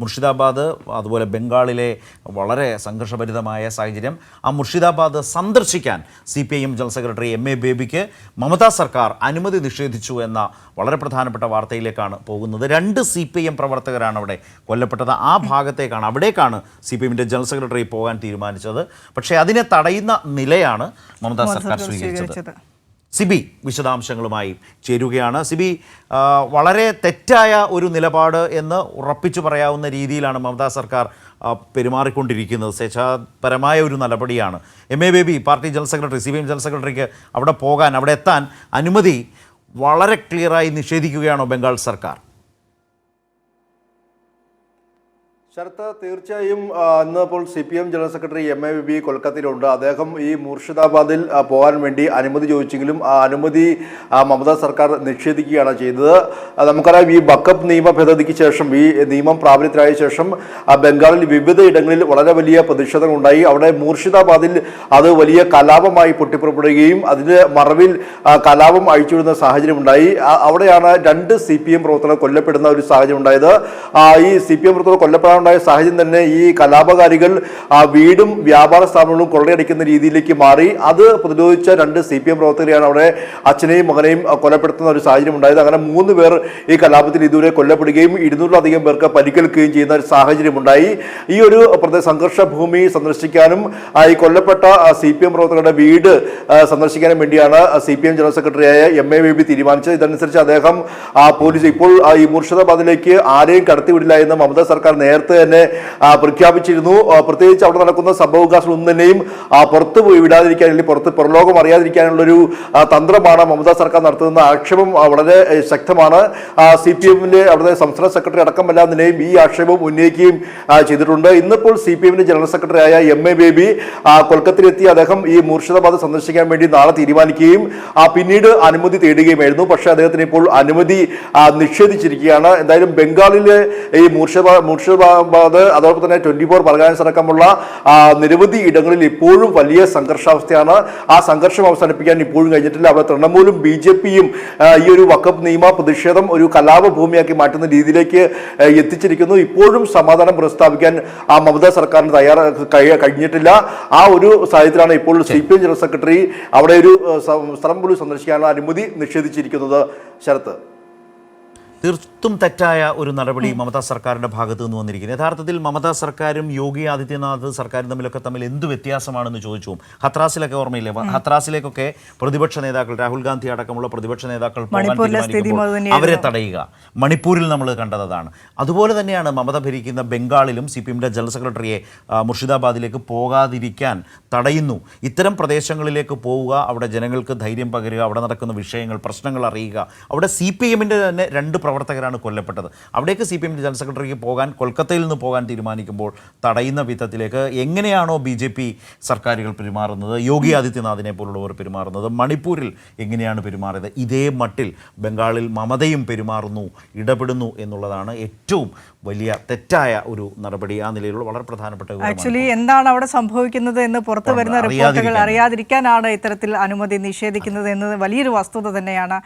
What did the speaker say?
മുർഷിദാബാദ്, അതുപോലെ ബംഗാളിലെ വളരെ സംഘർഷഭരിതമായ സാഹചര്യം. ആ മുർഷിദാബാദ് സന്ദർശിക്കാൻ CPIM ജനറൽ സെക്രട്ടറി MA ബേബിക്ക് മമതാ സർക്കാർ അനുമതി നിഷേധിച്ചു എന്ന വളരെ പ്രധാനപ്പെട്ട വാർത്തയിലേക്കാണ് പോകുന്നത്. 2 CPIM പ്രവർത്തകരാണ് അവിടെ കൊല്ലപ്പെട്ടത്. ആ ഭാഗത്തേക്കാണ്, അവിടേക്കാണ് CPIMൻ്റെ ജനറൽ സെക്രട്ടറി പോകാൻ തീരുമാനിച്ചത്. പക്ഷേ അതിനെ തടയുന്ന നിലയാണ് മമതാ സർക്കാർ സ്വീകരിച്ചത്. സിബി വിശദാംശങ്ങളുമായി ചേരുകയാണ്. സിബി, വളരെ തെറ്റായ ഒരു നിലപാട് എന്ന് ഉറപ്പിച്ചു പറയാവുന്ന രീതിയിലാണ് മമതാ സർക്കാർ പെരുമാറിക്കൊണ്ടിരിക്കുന്നത്. സ്വേച്ഛാപരമായ ഒരു നടപടിയാണ്. MA baby party general secretary, CPIM general സെക്രട്ടറിക്ക് അവിടെ പോകാൻ, അവിടെ എത്താൻ അനുമതി വളരെ ക്ലിയറായി നിഷേധിക്കുകയാണോ ബംഗാൾ സർക്കാർ? ശരത്ത്, തീർച്ചയായും ഇന്നിപ്പോൾ CPIM general secretary MA Baby കൊൽക്കത്തയിലുണ്ട്. അദ്ദേഹം ഈ മുർഷിദാബാദിൽ പോകാൻ വേണ്ടി അനുമതി ചോദിച്ചെങ്കിലും ആ അനുമതി മമതാ സർക്കാർ നിഷേധിക്കുകയാണ് ചെയ്തത്. നമുക്കറിയാം, ഈ ബക്കപ്പ് നിയമ ഭേദഗതിക്ക് ശേഷം, ഈ നിയമം പ്രാബല്യത്തിലായ ശേഷം ബംഗാളിൽ വിവിധ ഇടങ്ങളിൽ വളരെ വലിയ പ്രതിഷേധങ്ങളുണ്ടായി. അവിടെ മുർഷിദാബാദിൽ അത് വലിയ കലാപമായി പൊട്ടിപ്പുറപ്പെടുകയും അതിൻ്റെ മറവിൽ കലാപം അഴിച്ചുവിടുന്ന സാഹചര്യം ഉണ്ടായി. അവിടെയാണ് 2 CPIM പ്രവർത്തകർ കൊല്ലപ്പെടുന്ന ഒരു സാഹചര്യം ഉണ്ടായത്. ഈ CPIM പ്രവർത്തകർ കൊല്ലപ്പെടാൻ ഉണ്ടായ സാഹചര്യം തന്നെ ഈ കലാപകാരികൾ വീടും വ്യാപാര സ്ഥാപനങ്ങളും കൊള്ളയടിക്കുന്ന രീതിയിലേക്ക് മാറി. അത് പ്രതിരോധിച്ച 2 CPIM പ്രവർത്തകരെയാണ് അവിടെ അച്ഛനെയും മകനെയും കൊലപ്പെടുത്തുന്ന ഒരു സാഹചര്യം ഉണ്ടായത്. അങ്ങനെ 3 പേർ ഈ കലാപത്തിൽ ഇതുവരെ കൊല്ലപ്പെടുകയും 200-ലധികം പേർക്ക് പരിക്കേൽക്കുകയും ചെയ്യുന്ന ഒരു സാഹചര്യം ഉണ്ടായി. ഈ ഒരു സംഘർഷ ഭൂമി സന്ദർശിക്കാനും ഈ കൊല്ലപ്പെട്ട CPIM പ്രവർത്തകരുടെ വീട് സന്ദർശിക്കാനും വേണ്ടിയാണ് CPIM ജനറൽ സെക്രട്ടറിയായ MA ബേബി തീരുമാനിച്ചത്. ഇതനുസരിച്ച് അദ്ദേഹം പോലീസ് ഇപ്പോൾ ഈ മുർഷിദാബാദിലേക്ക് ആരെയും കടത്തിവിടില്ല എന്ന് മമതാ സർക്കാർ നേരത്തെ തന്നെ പ്രഖ്യാപിച്ചിരുന്നു. പ്രത്യേകിച്ച് അവിടെ നടക്കുന്ന സംഭവവികാസങ്ങളൊന്നും തന്നെയും പുറത്ത് പോയി വിടാതിരിക്കാൻ, അല്ലെങ്കിൽ പുറലോകം അറിയാതിരിക്കാനുള്ളൊരു തന്ത്രമാണ് മമതാ സർക്കാർ നടത്തുന്ന ആക്ഷേപം വളരെ ശക്തമാണ്. CPIMന്റെ അവിടുത്തെ സംസ്ഥാന സെക്രട്ടറി അടക്കമല്ല നിലയും ഈ ആക്ഷേപം ഉന്നയിക്കുകയും ചെയ്തിട്ടുണ്ട്. ഇന്നിപ്പോൾ CPIMന്റെ ജനറൽ സെക്രട്ടറിയായ MA ബേബി കൊൽക്കത്തയിലെത്തി അദ്ദേഹം ഈ മുർഷിദാബാദ് സന്ദർശിക്കാൻ വേണ്ടി നാളെ തീരുമാനിക്കുകയും പിന്നീട് അനുമതി തേടുകയുമായിരുന്നു. പക്ഷേ അദ്ദേഹത്തിന് ഇപ്പോൾ അനുമതി നിഷേധിച്ചിരിക്കുകയാണ്. എന്തായാലും ബംഗാളിലെ ഈ മുർഷിദാബാദ്, അതോടൊപ്പം തന്നെ 24 പർഗാനസ് അടക്കമുള്ള നിരവധി ഇടങ്ങളിൽ ഇപ്പോഴും വലിയ സംഘർഷാവസ്ഥയാണ്. ആ സംഘർഷം അവസാനിപ്പിക്കാൻ ഇപ്പോഴും കഴിഞ്ഞിട്ടില്ല. അവിടെ തൃണമൂലും BJPയും ഈ ഒരു വഖഫ് നിയമ പ്രതിഷേധം ഒരു കലാപഭൂമിയാക്കി മാറ്റുന്ന രീതിയിലേക്ക് എത്തിച്ചിരിക്കുന്നു. ഇപ്പോഴും സമാധാനം പ്രസ്താവിക്കാൻ മമതാ സർക്കാരിന് കഴിഞ്ഞിട്ടില്ല. ആ ഒരു സാഹചര്യത്തിലാണ് ഇപ്പോൾ CPIM ജനറൽ സെക്രട്ടറി അവിടെ ഒരു സ്ഥലം പോലും സന്ദർശിക്കാനുള്ള അനുമതി നിഷേധിച്ചിരിക്കുന്നത്. ശരത്ത്, തീർത്തും തെറ്റായ ഒരു നടപടി മമതാ സർക്കാരിൻ്റെ ഭാഗത്തു നിന്ന് വന്നിരിക്കുന്നത്. യഥാർത്ഥത്തിൽ മമതാ സർക്കാരും യോഗി ആദിത്യനാഥ് സർക്കാരും തമ്മിൽ എന്ത് വ്യത്യാസമാണെന്ന് ചോദിച്ചു. ഹത്രാസിലൊക്കെ ഓർമ്മയില്ലേ? ഹത്രാസിലേക്കൊക്കെ പ്രതിപക്ഷ നേതാക്കൾ, രാഹുൽ ഗാന്ധി അടക്കമുള്ള പ്രതിപക്ഷ നേതാക്കൾ അവരെ തടയുക. മണിപ്പൂരിൽ നമ്മൾ കണ്ടതാണ്. അതുപോലെ തന്നെയാണ് മമത ഭരിക്കുന്ന ബംഗാളിലും CPIMന്റെ ജനറൽ സെക്രട്ടറിയെ മുർഷിദാബാദിലേക്ക് പോകാതിരിക്കാൻ തടയുന്നു. ഇത്തരം പ്രദേശങ്ങളിലേക്ക് പോവുക, അവിടെ ജനങ്ങൾക്ക് ധൈര്യം പകരുക, അവിടെ നടക്കുന്ന വിഷയങ്ങൾ, പ്രശ്നങ്ങൾ അറിയുക. അവിടെ CPIMന്റെ തന്നെ 2 പ്രവർത്തകരാണ് കൊല്ലപ്പെട്ടത്. അവിടേക്ക് CPIMന്റെ ജനറൽ സെക്രട്ടറിക്ക് പോകാൻ, കൊൽക്കത്തയിൽ നിന്ന് പോകാൻ തീരുമാനിക്കുമ്പോൾ തടയുന്ന വിധത്തിലേക്ക് എങ്ങനെയാണോ BJP സർക്കാരുകൾ പെരുമാറുന്നത്, യോഗി ആദിത്യനാഥിനെ പോലുള്ളവർ പെരുമാറുന്നത്, മണിപ്പൂരിൽ എങ്ങനെയാണ് പെരുമാറിയത്, ഇതേ മട്ടിൽ ബംഗാളിൽ മമതയും പെരുമാറുന്നു, ഇടപെടുന്നു എന്നുള്ളതാണ് ഏറ്റവും വലിയ തെറ്റായ ഒരു നടപടി. ആ നിലയിലുള്ള വളരെ പ്രധാനപ്പെട്ട ആക്ച്വലി എന്താണ് അവിടെ സംഭവിക്കുന്നത് എന്ന് പുറത്തു വരുന്ന റിപ്പോർട്ടുകൾ അറിയാതിരിക്കാനാണ് ഇത്തരത്തിൽ അനുമതി നിഷേധിക്കുന്നത് എന്നത് വലിയൊരു വസ്തുത തന്നെയാണ്.